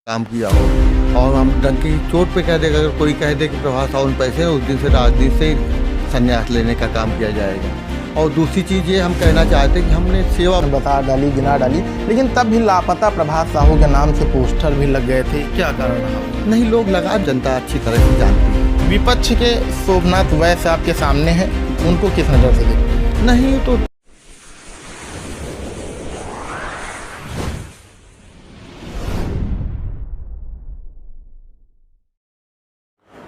काम किया हो। और हम डंके की चोट पे कह देगा, अगर कोई कह दे कि प्रभात सावंत पैसे उस दिन से राजनीति से संन्यास लेने का काम किया जाएगा। और दूसरी चीज़ ये हम कहना चाहते हैं कि हमने सेवा बता डाली, गिना डाली, लेकिन तब भी लापता प्रभात साहू के नाम से पोस्टर भी लग गए थे। क्या कारण रहा? नहीं, लोग लगा, जनता अच्छी तरह से जानती है। विपक्ष के शोभनाथ वैश्य आपके सामने हैं, उनको किस नज़र से देखते? नहीं तो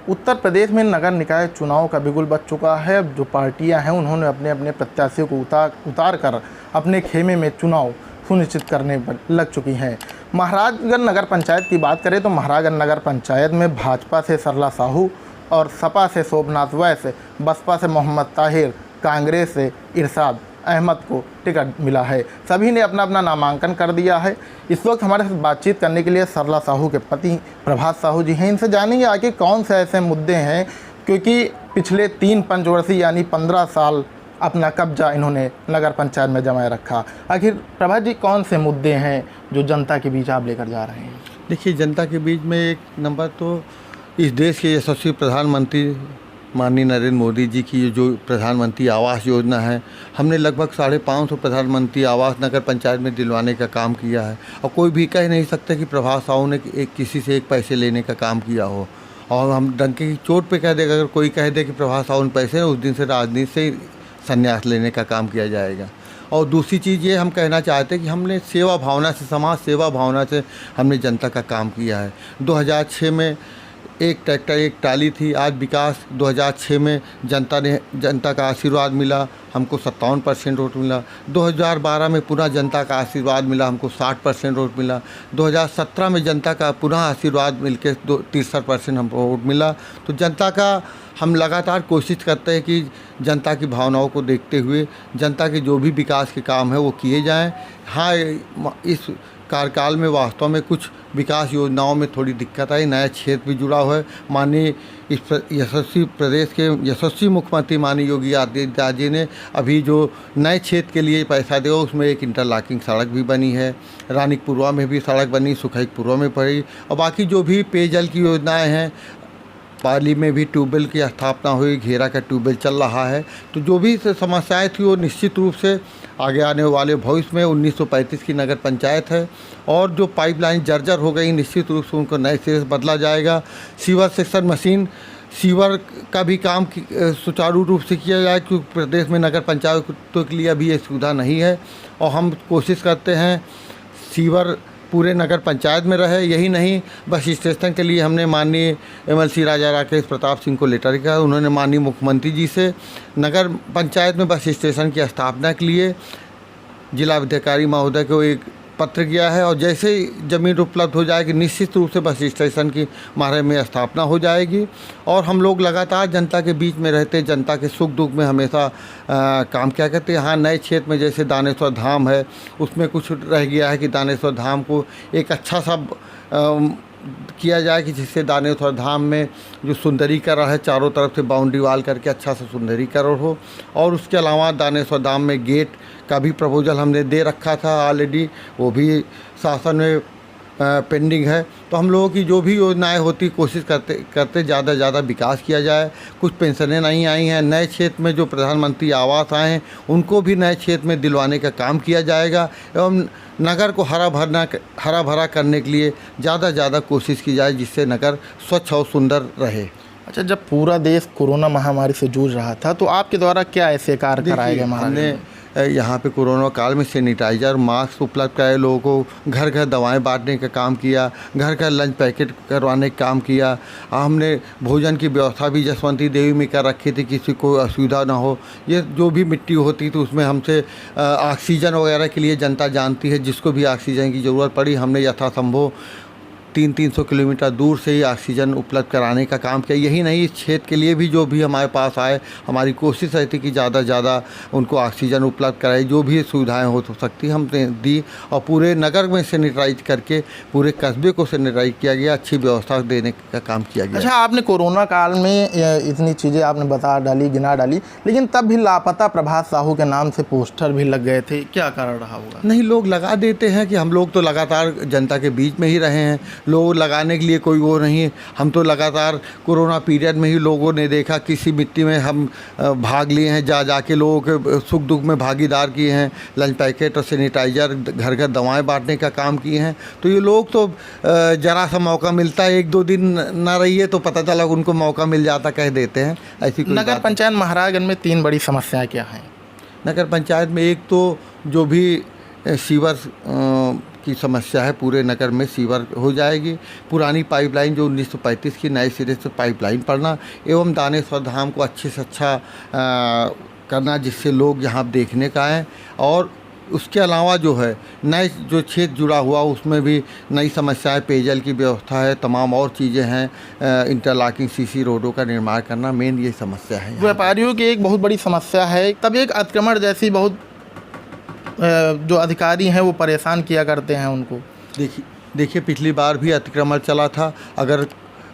उत्तर प्रदेश में नगर निकाय चुनाव का बिगुल बज चुका है। अब जो पार्टियां हैं उन्होंने अपने अपने प्रत्याशियों को उतार कर अपने खेमे में चुनाव सुनिश्चित करने पर लग चुकी हैं। महाराजगंज नगर पंचायत की बात करें तो महाराजगंज नगर पंचायत में भाजपा से सरला साहू और सपा से शोभनाथ वैश्य, बसपा से मोहम्मद ताहिर, कांग्रेस से इरशाद अहमद को टिकट मिला है। सभी ने अपना अपना नामांकन कर दिया है। इस वक्त हमारे साथ बातचीत करने के लिए सरला साहू के पति प्रभात साहू जी हैं। इनसे जानेंगे आगे कौन से ऐसे मुद्दे हैं, क्योंकि पिछले 3 पंचवर्षीय यानी 15 साल अपना कब्जा इन्होंने नगर पंचायत में जमाए रखा। आखिर प्रभात जी, कौन से मुद्दे हैं जो जनता के बीच आप लेकर जा रहे हैं? देखिए, जनता के बीच में एक नंबर तो इस देश के यशस्वी प्रधानमंत्री माननीय नरेंद्र मोदी जी की जो प्रधानमंत्री आवास योजना है, हमने लगभग 550 प्रधानमंत्री आवास नगर पंचायत में दिलवाने का काम किया है। और कोई भी कह नहीं सकता कि प्रभात साहू ने किसी से एक पैसे लेने का काम किया हो। और हम डंके की चोट पे कह देगा, अगर कोई कह दे कि प्रभात साहू ने पैसे उस दिन से राजनीति से संन्यास लेने का काम किया जाएगा। और दूसरी चीज़ ये हम कहना चाहते हैं कि हमने सेवा भावना से, समाज सेवा भावना से हमने जनता का काम किया है। 2006 में एक ट्रैक्टर एक टाली थी, आज विकास 2006 में जनता का आशीर्वाद मिला, हमको 57% वोट मिला। 2012 में पुनः जनता का आशीर्वाद मिला, हमको 60% वोट मिला। 2017 में जनता का पुनः आशीर्वाद मिलके 63% हमको वोट मिला। तो जनता का हम लगातार कोशिश करते हैं कि जनता की भावनाओं को देखते हुए जनता के जो भी विकास के काम है वो किए जाएं। हाँ, इस कार्यकाल में वास्तव में कुछ विकास योजनाओं में थोड़ी दिक्कत आई। नया क्षेत्र भी जुड़ा हुआ है। माननीय इस यशस्वी प्रदेश के यशस्वी मुख्यमंत्री माननीय योगी आदित्यनाथ जी ने अभी जो नए क्षेत्र के लिए पैसा दिया उसमें एक इंटरलॉकिंग सड़क भी बनी है, रानीपुरवा में भी सड़क बनी, सुखईपुरवा में पड़ी, और बाकी जो भी पेयजल की योजनाएँ हैं, पाली में भी ट्यूबवेल की स्थापना हुई, घेरा का ट्यूबवेल चल रहा है। तो जो भी समस्याएं थी वो निश्चित रूप से आगे आने वाले भविष्य में 1935 की नगर पंचायत है, और जो पाइपलाइन जर्जर हो गई निश्चित रूप से उनको नए सिरे से बदला जाएगा। सीवर सेक्शन मशीन, सीवर का भी काम सुचारू रूप से किया जाए, क्योंकि प्रदेश में नगर पंचायतों के लिए अभी ये सुविधा नहीं है। और हम कोशिश करते हैं सीवर पूरे नगर पंचायत में रहे। यही नहीं, बस स्टेशन के लिए हमने माननीय MLC राजा राकेश प्रताप सिंह को लेटर किया। उन्होंने माननीय मुख्यमंत्री जी से नगर पंचायत में बस स्टेशन की स्थापना के लिए जिला अधिकारी महोदय को एक पत्र किया है। और जैसे ही ज़मीन उपलब्ध हो जाएगी निश्चित रूप से बस स्टेशन की मारे में स्थापना हो जाएगी। और हम लोग लगातार जनता के बीच में रहते, जनता के सुख दुख में हमेशा काम किया करते हैं। हाँ, नए क्षेत्र में जैसे दानेश्वर धाम है, उसमें कुछ रह गया है कि दानेश्वर धाम को एक अच्छा सा किया जाए कि जिससे दानेश्वर धाम में जो सुंदरीकरण है, चारों तरफ से बाउंड्री वाल करके अच्छा सा सुंदरीकरण हो। और उसके अलावा दानेश्वर धाम में गेट का भी प्रपोजल हमने दे रखा था ऑलरेडी, वो भी शासन में पेंडिंग है। तो हम लोगों की जो भी योजनाएं होती कोशिश करते ज़्यादा से ज़्यादा विकास किया जाए। कुछ पेंशनें नहीं आई हैं, नए क्षेत्र में जो प्रधानमंत्री आवास आए हैं उनको भी नए क्षेत्र में दिलवाने का काम किया जाएगा। एवं नगर को हरा भरा करने के लिए ज़्यादा से ज़्यादा कोशिश की जाए, जिससे नगर स्वच्छ और सुंदर रहे। अच्छा, जब पूरा देश कोरोना महामारी से जूझ रहा था तो आपके द्वारा क्या ऐसे कार्य कराए गए? हमने यहाँ पे कोरोना काल में सैनिटाइज़र, मास्क उपलब्ध कराए, लोगों को घर घर दवाएं बांटने का काम किया, घर घर लंच पैकेट करवाने का काम किया। हमने भोजन की व्यवस्था भी जसवंती देवी में कर रखी थी, किसी को असुविधा ना हो। ये जो भी मिट्टी होती थी उसमें हमसे ऑक्सीजन वगैरह के लिए जनता जानती है, जिसको भी ऑक्सीजन की ज़रूरत पड़ी हमने यथासंभव 300 किलोमीटर दूर से ही ऑक्सीजन उपलब्ध कराने का काम किया। यही नहीं, इस क्षेत्र के लिए भी जो भी हमारे पास आए, हमारी कोशिश रहती कि ज़्यादा से ज़्यादा उनको ऑक्सीजन उपलब्ध कराए, जो भी सुविधाएं हो सकती हमने दी। और पूरे नगर में सैनिटाइज करके पूरे कस्बे को सैनिटाइज किया गया, अच्छी व्यवस्था देने का काम किया गया। अच्छा, आपने कोरोना काल में इतनी चीज़ें आपने बता डाली, गिना डाली, लेकिन तब भी लापता प्रभात साहू के नाम से पोस्टर भी लग गए थे। क्या कारण रहा होगा? नहीं, लोग लगा देते हैं कि हम लोग तो लगातार जनता के बीच में ही रहे हैं। लोग लगाने के लिए कोई वो नहीं। हम तो लगातार कोरोना पीरियड में ही लोगों ने देखा किसी मिट्टी में हम भाग लिए हैं, जा के लोगों के सुख दुख में भागीदार किए हैं, लंच पैकेट और सैनिटाइज़र, घर घर दवाएं बांटने का काम किए हैं। तो ये लोग तो ज़रा सा मौका मिलता है, 1-2 दिन ना रहिए तो पता चला उनको मौका मिल जाता, कह देते हैं ऐसी कोई नगर पंचायत महाराजगंज में 3 बड़ी समस्याएं क्या हैं? नगर पंचायत में एक तो जो भी सीवर की समस्या है, पूरे नगर में सीवर हो जाएगी। पुरानी पाइपलाइन जो 1935 की नए सिरे से पाइपलाइन पड़ना, एवं दानेश्वर धाम को अच्छे से अच्छा करना जिससे लोग यहाँ देखने का आएँ। और उसके अलावा जो है नए जो क्षेत्र जुड़ा हुआ उसमें भी नई समस्याएं, पेयजल की व्यवस्था है, तमाम और चीज़ें हैं, इंटरलॉकिंग सीसी रोडों का निर्माण करना, मेन ये समस्या है। व्यापारियों की एक बहुत बड़ी समस्या है, तब एक अतिक्रमण जैसी बहुत जो अधिकारी हैं वो परेशान किया करते हैं उनको। देखिए पिछली बार भी अतिक्रमण चला था। अगर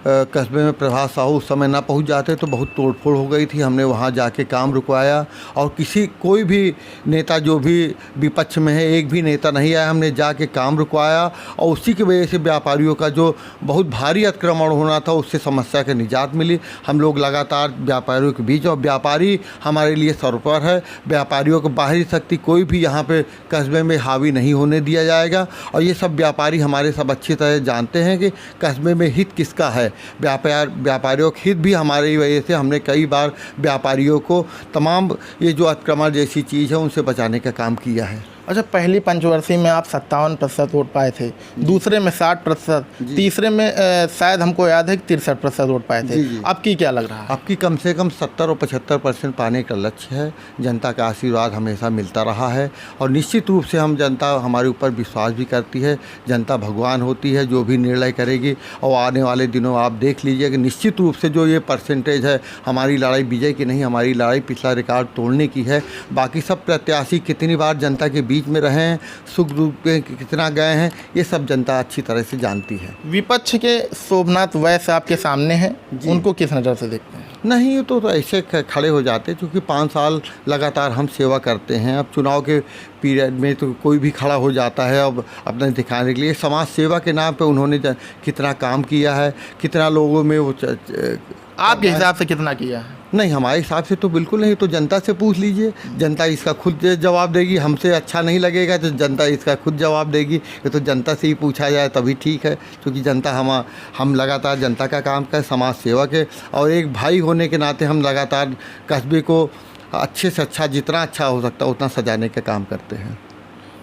कस्बे में प्रभात साहू उस समय ना पहुंच जाते तो बहुत तोड़फोड़ हो गई थी। हमने वहां जाके काम रुकवाया और कोई भी नेता जो भी विपक्ष में है, एक भी नेता नहीं आया, हमने जाके काम रुकवाया और उसी की वजह से व्यापारियों का जो बहुत भारी अतिक्रमण होना था उससे समस्या की निजात मिली। हम लोग लगातार व्यापारियों के बीच, और व्यापारी हमारे लिए सर्वोपरि है। व्यापारियों को बाहरी शक्ति कोई भी यहाँ पे कस्बे में हावी नहीं होने दिया जाएगा। और ये सब व्यापारी हमारे सब अच्छी तरह जानते हैं कि कस्बे में हित किसका है। व्यापारियों के हित भी हमारी वजह से हमने कई बार व्यापारियों को तमाम ये जो अतिक्रमण जैसी चीज़ है उनसे बचाने का काम किया है। अच्छा, पहली पंचवर्षीय में आप 57% वोट पाए थे, दूसरे में 60%, तीसरे में शायद हमको याद है 63% वोट पाए थे। आपकी क्या लग रहा है? आपकी कम से कम 70 और 75% पाने का लक्ष्य है। जनता का आशीर्वाद हमेशा मिलता रहा है और निश्चित रूप से हम जनता हमारे ऊपर विश्वास भी करती है। जनता भगवान होती है, जो भी निर्णय करेगी। और आने वाले दिनों आप देख लीजिए कि निश्चित रूप से जो ये परसेंटेज है, हमारी लड़ाई विजय की नहीं, हमारी लड़ाई पिछला रिकॉर्ड तोड़ने की है। बाकी सब प्रत्याशी कितनी बार जनता के बीच में रहे हैं, सुख दुख में कितना गए हैं, ये सब जनता अच्छी तरह से जानती है। विपक्ष के शोभनाथ वैश्य आपके सामने हैं, उनको किस नज़र से देखते हैं? नहीं तो ऐसे खड़े हो जाते, क्योंकि 5 साल लगातार हम सेवा करते हैं। अब चुनाव के पीरियड में तो कोई भी खड़ा हो जाता है अब अपने दिखाने के लिए। समाज सेवा के नाम पे उन्होंने कितना काम किया है, कितना लोगों में वो आपके हिसाब से कितना किया है? नहीं, हमारे हिसाब से तो बिल्कुल नहीं। तो जनता से पूछ लीजिए, जनता इसका खुद जवाब देगी। हमसे अच्छा नहीं लगेगा तो जनता इसका खुद जवाब देगी। ये तो जनता से ही पूछा जाए तभी ठीक है, क्योंकि जनता हम लगातार जनता का काम करें, समाज सेवा के, और एक भाई होने के नाते हम लगातार कस्बे को अच्छे से अच्छा, जितना अच्छा हो सकता है उतना सजाने का काम करते हैं।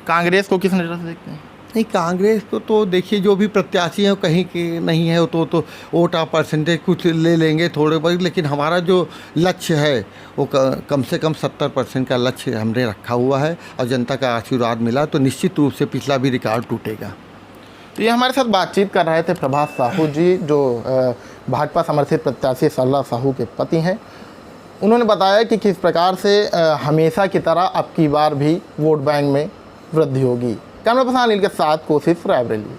कांग्रेस को किस नज़र से देखते हैं? नहीं, कांग्रेस तो देखिए जो भी प्रत्याशी हैं कहीं के नहीं है, तो वोट आप परसेंटेज कुछ ले लेंगे थोड़े बहुत, लेकिन हमारा जो लक्ष्य है वो कम से कम 70% का लक्ष्य हमने रखा हुआ है। और जनता का आशीर्वाद मिला तो निश्चित रूप से पिछला भी रिकॉर्ड टूटेगा। तो ये हमारे साथ बातचीत कर रहे थे प्रभात साहू जी, जो भाजपा समर्थित प्रत्याशी सरला साहू के पति हैं। उन्होंने बताया कि किस प्रकार से हमेशा की तरह अब की बार भी वोट बैंक में वृद्धि होगी। कैमरा पर्सन अनिल के साथ कोशिश रायबरेली।